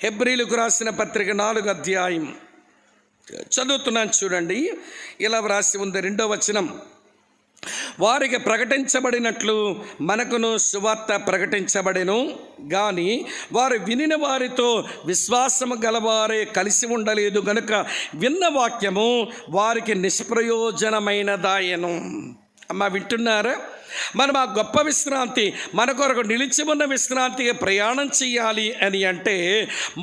హెబ్రీలకు రాసిన పత్రిక 4వ అధ్యాయం చదువుతున్నాను చూడండి. ఇలా వ్రాసి ఉంది 2వ వచనం. వారికి ప్రకటించబడినట్లు మనకును సువార్త ప్రకటించబడెను గాని వారు వినిన వారితో విశ్వాసము గలవారే కలిసి ఉండలేదు గనుక విన్న వాక్యము వారికి నిష్ప్రయోజనమైనదాయను. అమ్మ వింటున్నారా? మనం ఆ గొప్ప విశ్రాంతి, మన కొరకు నిలిచి ఉన్న విశ్రాంతికి ప్రయాణం చేయాలి అని అంటే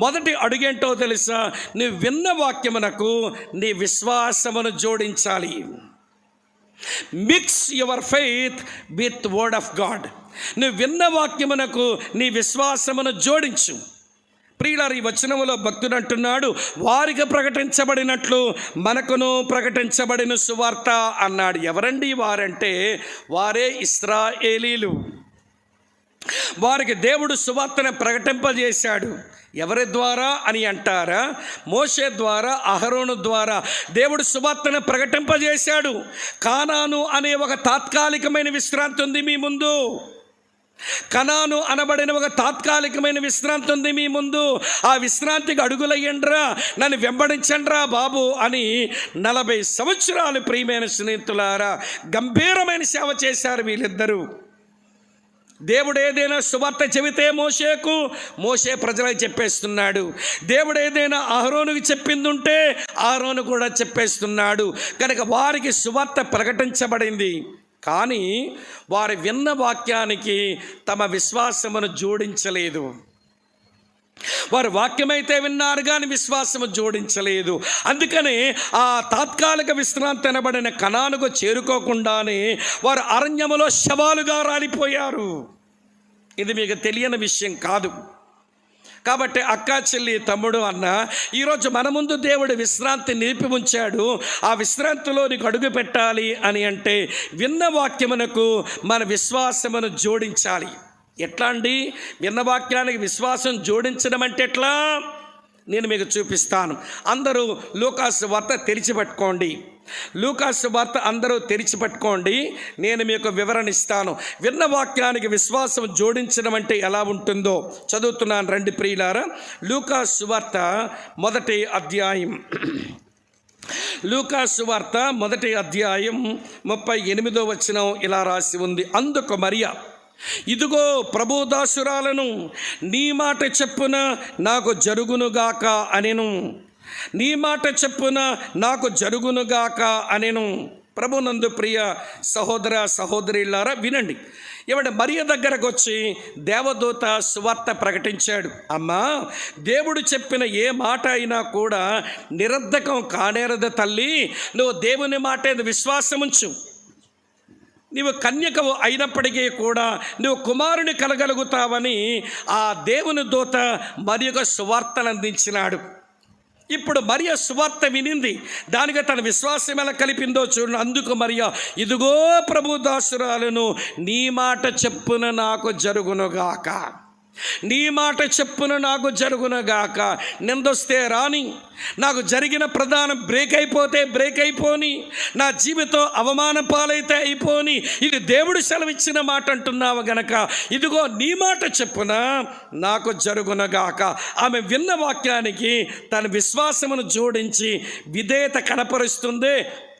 మొదటి అడుగేంటో తెలుసా? నువ్వు విన్న వాక్యమునకు నీ విశ్వాసమును జోడించాలి. Mix your faith with word of God. నువ్వు విన్న వాక్యమునకు నీ విశ్వాసమును జోడించు. ప్రియులారా, ఈ వచనములో భక్తుడు అంటున్నాడు, వారికి ప్రకటించబడినట్లు మనకును ప్రకటించబడిన సువార్త అన్నాడు. ఎవరండి వారంటే వారే ఇశ్రాయేలీలు. వారికి దేవుడు సువార్తను ప్రకటింపజేశాడు. ఎవరి ద్వారా అని అంటారా? మోషే ద్వారా, అహరోను ద్వారా దేవుడు సువార్తను ప్రకటింపజేశాడు. కానాను అనే ఒక తాత్కాలికమైన విశ్రాంతి ఉంది మీ ముందు. కనాను అనబడిన ఒక తాత్కాలికమైన విశ్రాంతి ఉంది మీ ముందు. ఆ విశ్రాంతికి అడుగులయ్యండ్రా, నన్ను వెంబడించండ్రా బాబు అని 40 సంవత్సరాలు ప్రియమైన స్నేహితులారా గంభీరమైన సేవ చేశారు వీళ్ళిద్దరూ. దేవుడు ఏదైనా సువార్త చెబితే మోషే ప్రజలకు చెప్పేస్తున్నాడు. దేవుడు ఏదైనా అహరోనుకి చెప్పింది ఉంటే అహరోను కూడా చెప్పేస్తున్నాడు. కనుక వారికి సువార్త ప్రకటించబడింది. కానీ వారు విన్న వాక్యానికి తమ విశ్వాసమును జోడించలేదు. వారు వాక్యమైతే విన్నారు కానీ విశ్వాసము జోడించలేదు. అందుకని ఆ తాత్కాలిక విశ్రాంతి అనబడిన కనానుకు చేరుకోకుండానే వారు అరణ్యములో శవాలుగా రాలిపోయారు. ఇది మీకు తెలియని విషయం కాదు. కాబట్టి అక్క, చెల్లి, తమ్ముడు, అన్న, ఈరోజు మన ముందు దేవుడు విశ్రాంతి నిలిపి ఉంచాడు. ఆ విశ్రాంతిలో నీకు అడుగు పెట్టాలి అని అంటే విన్న వాక్యమునకు మన విశ్వాసమును జోడించాలి. ఎట్లా అండి? విన్న వాక్యానికి విశ్వాసం జోడించడం అంటే ఎట్లా? నేను మీకు చూపిస్తాను. అందరూ లూకాసు వార్త తెరిచిపెట్టుకోండి. లూకాసు వార్త అందరూ తెరిచిపెట్టుకోండి. నేను మీకు వివరణ ఇస్తాను. విన్న వాక్యానికి విశ్వాసం జోడించడం అంటే ఎలా ఉంటుందో చదువుతున్నాను రండి ప్రియులారా. లూకాసు వార్త 1వ అధ్యాయం. లూకాసు వార్త 1వ అధ్యాయం 38వ వచనం ఇలా రాసి ఉంది. అందుకు మరియా, ఇదిగో ప్రభుదాసురాలను, నీ మాట చెప్పున నాకు జరుగునుగాక అనెను. నీ మాట చెప్పున నాకు జరుగునుగాక అనెను. ప్రభునందు ప్రియ సహోదర సహోదరులారా వినండి. ఏమంటే మరియ దగ్గరకు వచ్చి దేవదూత సువార్త ప్రకటించాడు. అమ్మా, దేవుడు చెప్పిన ఏ మాట అయినా కూడా నిరర్ధకం కానేరదు తల్లి. నువ్వు దేవుని మాట విశ్వాసం ఉంచు. నీవు కన్యకవు అయినప్పటికీ కూడా నువ్వు కుమారుని కలగలుగుతావని ఆ దేవుని దూత మరియకు సువార్తను అందించినాడు. ఇప్పుడు మరియ సువార్త వినింది. దానికి తన విశ్వాసం ఎలా కలిపిందో చూడండి. అందుకు మరియ, ఇదిగో ప్రభుదాసురాలను, నీ మాట చెప్పున నాకు జరుగునుగాక. నీ మాట చెప్పున నాకు జరుగునుగాక. నిందొస్తే రాని, నాకు జరిగిన ప్రధానం బ్రేక్ అయిపోతే బ్రేక్ అయిపోని, నా జీవితం అవమాన పాలైతే అయిపోని, ఇది దేవుడు సెలవిచ్చిన మాట అంటున్నావు గనక ఇదిగో నీ మాట చెప్పున నాకు జరుగునుగాక. ఆమె విన్న వాక్యానికి తన విశ్వాసమును జోడించి విధేయత కనపరుస్తుంది.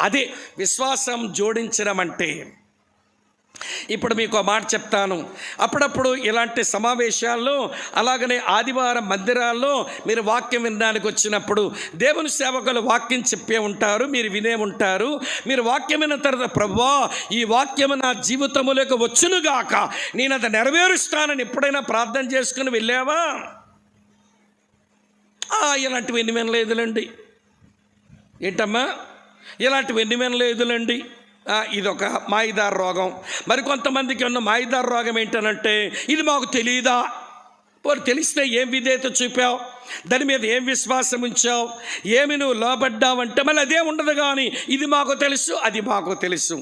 అదే విశ్వాసం జోడించడం అంటే. ఇప్పుడు మీకు మాట చెప్తాను. అప్పుడప్పుడు ఇలాంటి సమావేశాల్లో, అలాగనే ఆదివారం మందిరాల్లో మీరు వాక్యం వినడానికి వచ్చినప్పుడు దేవుని సేవకులు వాక్యం చెప్పే ఉంటారు, మీరు వినే ఉంటారు. మీరు వాక్యం విన్న తర్వాత, ప్రభువా ఈ వాక్యము నా జీవితములోకి వచ్చునుగాక, నేను అది నెరవేరుస్తానని ఎప్పుడైనా ప్రార్థన చేసుకుని వెళ్ళావా? ఇలాంటివి ఎన్ని వినలేదులండి. ఏంటమ్మా ఇలాంటివి ఎన్ని వినలేదులండి? ఇదొక మాయిదారు రోగం. మరికొంతమందికి ఉన్న మాయిదారు రోగం ఏంటనంటే, ఇది మాకు తెలియదా? పోరు తెలిస్తే ఏం విధేయత చూపావు, దాని మీద ఏం విశ్వాసం ఉంచావు, ఏమి నువ్వు లోబడ్డావంటే మళ్ళీ అదే ఉండదు. కానీ ఇది మాకు తెలుసు, అది మాకు తెలుసు.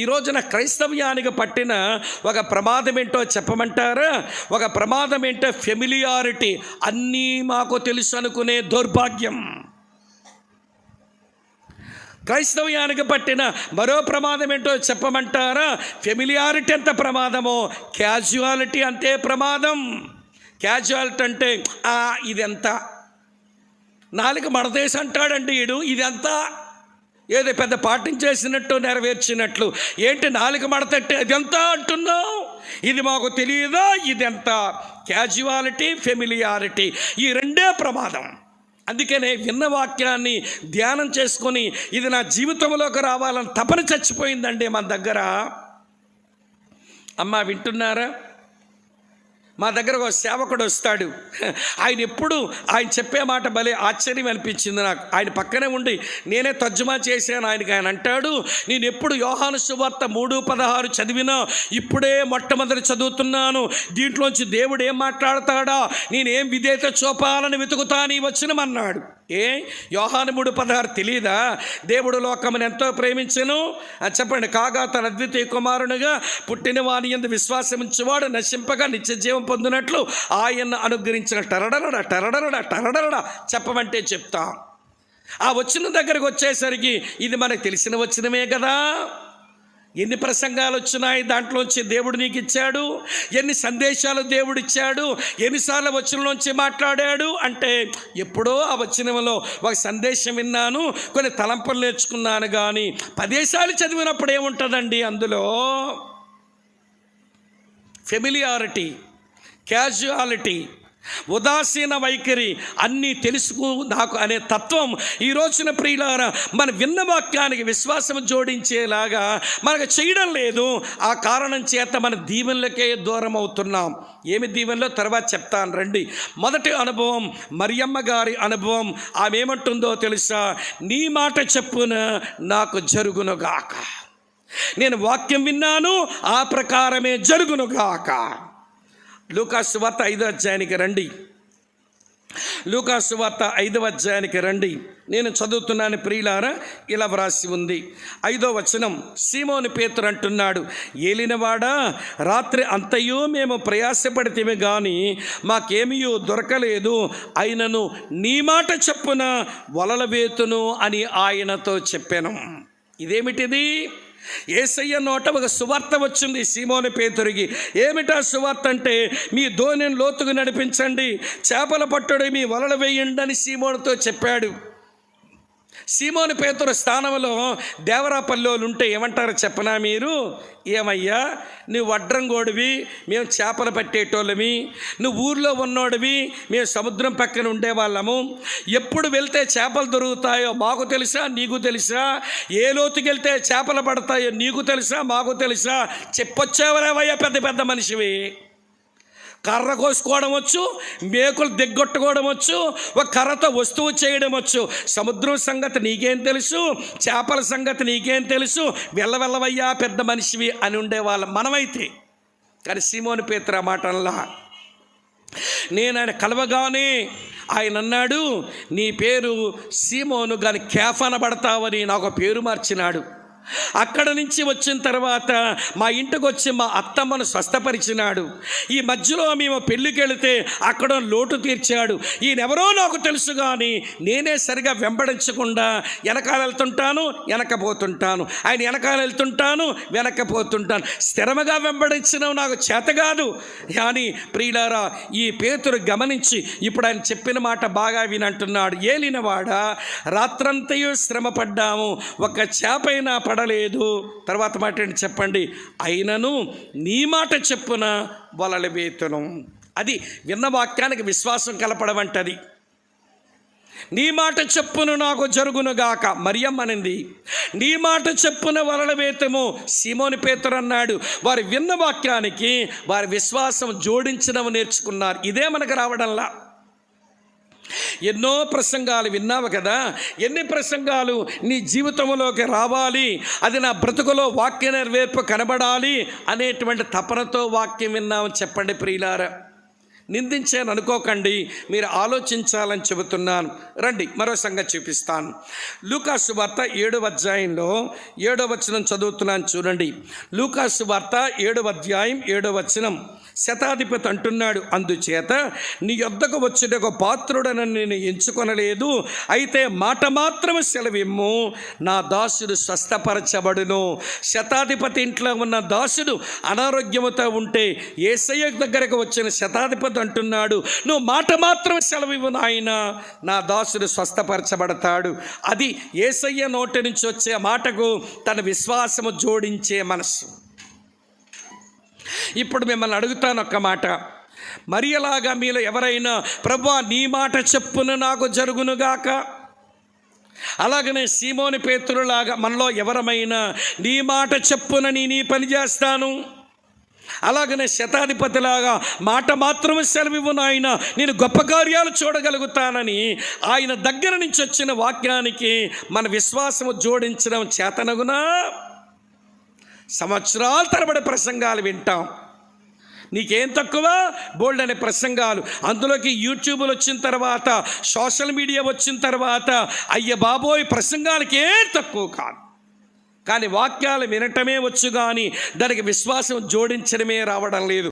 ఈ రోజున క్రైస్తవ్యానికి పట్టిన ఒక ప్రమాదం ఏంటో చెప్పమంటారా? ఒక ప్రమాదం ఏంటో ఫెమిలియారిటీ. అన్నీ మాకు తెలుసు అనుకునే దౌర్భాగ్యం. క్రైస్తవ్యానికి పట్టిన మరో ప్రమాదం ఏంటో చెప్పమంటారా? ఫెమిలియారిటీ ఎంత ప్రమాదమో క్యాజువాలిటీ అంతే ప్రమాదం. క్యాజువాలిటీ అంటే ఇదెంత, నాలుగు మడదేసి అంటాడండి వీడు, ఇదంతా ఏదో పెద్ద పాటించేసినట్టు నెరవేర్చినట్లు. ఏంటి నాలుగు మడతట్టే ఇదంతా అంటున్నావు, ఇది మాకు తెలియదా? ఇదెంత? క్యాజువాలిటీ, ఫెమిలియారిటీ, ఈ రెండే ప్రమాదం. అందుకనే విన్న వాక్యాన్ని ధ్యానం చేసుకొని ఇది నా జీవితంలోకి రావాలని తపన చచ్చిపోయిందండి మన దగ్గర. అమ్మ వింటున్నారా? మా దగ్గర ఒక సేవకుడు వస్తాడు. ఆయన ఎప్పుడు ఆయన చెప్పే మాట భలే ఆశ్చర్యం అనిపించింది నాకు. ఆయన పక్కనే ఉండి నేనే తర్జుమా చేశాను ఆయనకి. ఆయన అంటాడు, నేను ఎప్పుడు యోహాను సువార్త 3:16 చదివినా ఇప్పుడే మొట్టమొదటి చదువుతున్నాను. దీంట్లోంచి దేవుడు ఏం మాట్లాడతాడా, నేనేం విధేయత చూపాలని వెతుకుతాను ఈ వచనమన్నాడు. యోహాను 3:16 తెలియదా? దేవుడు లోకమును ఎంతో ప్రేమించెను చెప్పండి, కాగా తన అద్వితీయ కుమారునిగా పుట్టిన వాని యందు విశ్వాసముంచువాడు నశింపగా నిత్య జీవం పొందినట్లు ఆయన అనుగ్రహించిన టరడరడా చెప్పమంటే చెప్తా. ఆ వచ్చిన దగ్గరకు వచ్చేసరికి ఇది మనకు తెలిసిన వచ్చినమే కదా. ఎన్ని ప్రసంగాలు వచ్చినాయి, దాంట్లోంచి దేవుడు నీకు ఇచ్చాడు, ఎన్ని సందేశాలు దేవుడు ఇచ్చాడు, ఎన్నిసార్లు వచనంలోంచి మాట్లాడాడు అంటే, ఎప్పుడో ఆ వచనంలో ఒక సందేశం విన్నాను, కొన్ని తలంపులు నేర్చుకున్నాను. కానీ 10 సార్లు చదివినప్పుడు ఏముంటుందండి అందులో? ఫెమిలియారిటీ, క్యాజువాలిటీ, ఉదాసీన వైఖరి, అన్నీ తెలుసుకు నాకు అనే తత్వం ఈ రోజున ప్రియులారా మన విన్న వాక్యానికి విశ్వాసం జోడించేలాగా మనకు చేయడం లేదు. ఆ కారణం చేత మన దీవెనలకే దూరం అవుతున్నాం. ఏమి దీవెనలో తర్వాత చెప్తాను రండి. మొదటి అనుభవం మరియమ్మ గారి అనుభవం. ఆమె ఏమంటుందో తెలుసా? నీ మాట చెప్పున నాకు జరుగునుగాక. నేను వాక్యం విన్నాను, ఆ ప్రకారమే జరుగునుగాక. లూకాసు వార్త 5వ అధ్యాయానికి రండి. లూకాసు వార్త 5వ అధ్యాయానికి రండి. నేను చదువుతున్నాను ప్రియులారా, ఇలా వ్రాసి ఉంది 5వ వచనం. సీమోను పేతురు అంటున్నాడు, ఏలినవాడా, రాత్రి అంతయు మేము ప్రయాసపడితేమే కానీ మాకేమీ దొరకలేదు, అయినను నీ మాట చెప్పున వలల వేతును అని ఆయనతో చెప్పాను. ఇదేమిటిది? యేసయ్య నోట ఒక సువార్త వచ్చింది సీమోను పేతురికి. ఏమిటా సువార్త అంటే, మీ దోణిని లోతుకు నడిపించండి, చేపల పట్టుడు మీ వలలు వేయండి అని సీమోనుతో చెప్పాడు. సీమోను పేతురు స్థానంలో దేవరాపల్లిలో ఉంటే ఏమంటారో చెప్పనా మీరు? ఏమయ్యా, నువ్వు వడ్రంగోడివి, మేము చేపలు పట్టేటోళ్ళమి, నువ్వు ఊర్లో ఉన్నోడివి, మేము సముద్రం పక్కన ఉండేవాళ్ళము, ఎప్పుడు వెళ్తే చేపలు దొరుకుతాయో మాకు తెలుసా, నీకు తెలుసా? ఏ లోతుకి వెళ్తే చేపలు పడతాయో నీకు తెలుసా, మాకు తెలుసా? చెప్పొచ్చేవరేవయ్యా పెద్ద పెద్ద మనిషివి. కర్ర కోసుకోవడం వచ్చు, మేకులు దిగ్గొట్టుకోవడం వచ్చు, ఒక కర్రతో వస్తువు చేయడం వచ్చు. సముద్రం సంగతి నీకేం తెలుసు, చేపల సంగతి నీకేం తెలుసు, వెళ్ళవయ్యా పెద్ద మనిషివి అని ఉండేవాళ్ళం మనమైతే. కానీ సీమోను పేతురు ఆ మాటల్లా. నేను ఆయన కలవగానే ఆయన అన్నాడు, నీ పేరు సీమోను కానీ కేఫా అనబడతావని నాకు పేరు మార్చినాడు. అక్కడ నుంచి వచ్చిన తర్వాత మా ఇంటికి వచ్చి మా అత్తమ్మను స్వస్థపరిచినాడు. ఈ మధ్యలో మేము పెళ్ళికి వెళితే అక్కడ లోటు తీర్చాడు. ఈయనెవరో నాకు తెలుసు కానీ నేనే సరిగా వెంబడించకుండా వెనకాల వెళ్తుంటాను, వెనకపోతుంటాను, ఆయన వెనకాల వెళ్తుంటాను, వెనకపోతుంటాను. స్థిరముగా వెంబడించడం నాకు చేత కాదు. కానీ ప్రియులారా, ఈ పేతురు గమనించి ఇప్పుడు ఆయన చెప్పిన మాట బాగా వినంటున్నాడు. ఏలినవాడా, రాత్రంతయు శ్రమ పడ్డాము, ఒక చేపైనా పడలేదు. తర్వాత మాట ఏంటి చెప్పండి? అయినను నీ మాట చెప్పున వలల వేతును. అది విన్న వాక్యానికి విశ్వాసం కలపడం అంటది. నీ మాట చెప్పును నాకు జరుగునుగాక. మరియమ్మ అనింది, నీ మాట చెప్పున వలల వేతము. సీమోను పేతురు అన్నాడు. వారి విన్న వాక్యానికి వారి విశ్వాసం జోడించడం నేర్చుకున్నారు. ఇదే మనకు రావడంలా. ఎన్నో ప్రసంగాలు విన్నావు కదా, ఎన్ని ప్రసంగాలు నీ జీవితంలోకి రావాలి, అది నా బ్రతుకులో వాక్య నెరవేర్పు కనబడాలి అనేటువంటి తపనతో వాక్యం విన్నాము. చెప్పండి ప్రియులారా, నిందించాను అనుకోకండి, మీరు ఆలోచించాలని చెబుతున్నాను. రండి మరో సంగతి చూపిస్తాను. లూకాసు వార్త 7వ అధ్యాయంలో 7వ వచనం చదువుతున్నాను చూడండి. లూకాసు వార్త 7వ అధ్యాయం 7వ వచనం. శతాధిపతి అంటున్నాడు, అందుచేత నీ యొద్దకు వచ్చిన ఒక పాత్రుడని నేను ఎంచుకొనలేదు, అయితే మాట మాత్రమే సెలవిమ్ము, నా దాసుడు స్వస్థపరచబడును. శతాధిపతి ఇంట్లో ఉన్న దాసుడు అనారోగ్యముతో ఉంటే యేసయ్య దగ్గరకు వచ్చిన శతాధిపతి అంటున్నాడు, నువ్వు మాట మాత్రం సెలవివ్వు నాయన, నా దాసుడు స్వస్థపరచబడతాడు. అది యేసయ్య నోటి నుంచి వచ్చే మాటకు తన విశ్వాసము జోడించే మనసు. ఇప్పుడు మిమ్మల్ని అడుగుతాను ఒక్క మాట, మరియలాగా మీలో ఎవరైనా ప్రభువా నీ మాట చెప్పున నాకు జరుగునుగాక, అలాగనే సీమోని పేతురులాగా మనలో ఎవరమైనా నీ మాట చెప్పున నీ పని చేస్తాను, అలాగనే శతాధిపతిలాగా మాట మాత్రం సెలవివ్వు నాయన, నేను గొప్ప కార్యాలు చూడగలుగుతానని ఆయన దగ్గర నుంచి వచ్చిన వాక్యానికి మన విశ్వాసము జోడించడం చేతనగునా? సంవత్సరాల తరబడి ప్రసంగాలు వింటాం, నీకేం తక్కువ? బోల్డ్ అనే ప్రసంగాలు. అందులోకి యూట్యూబ్లు వచ్చిన తర్వాత, సోషల్ మీడియా వచ్చిన తర్వాత అయ్య బాబోయ్ ప్రసంగాలకి ఏం తక్కువ కాదు. కానీ వాక్యాలు వినటమే వచ్చు, కానీ దానికి విశ్వాసం జోడించడమే రావడం లేదు.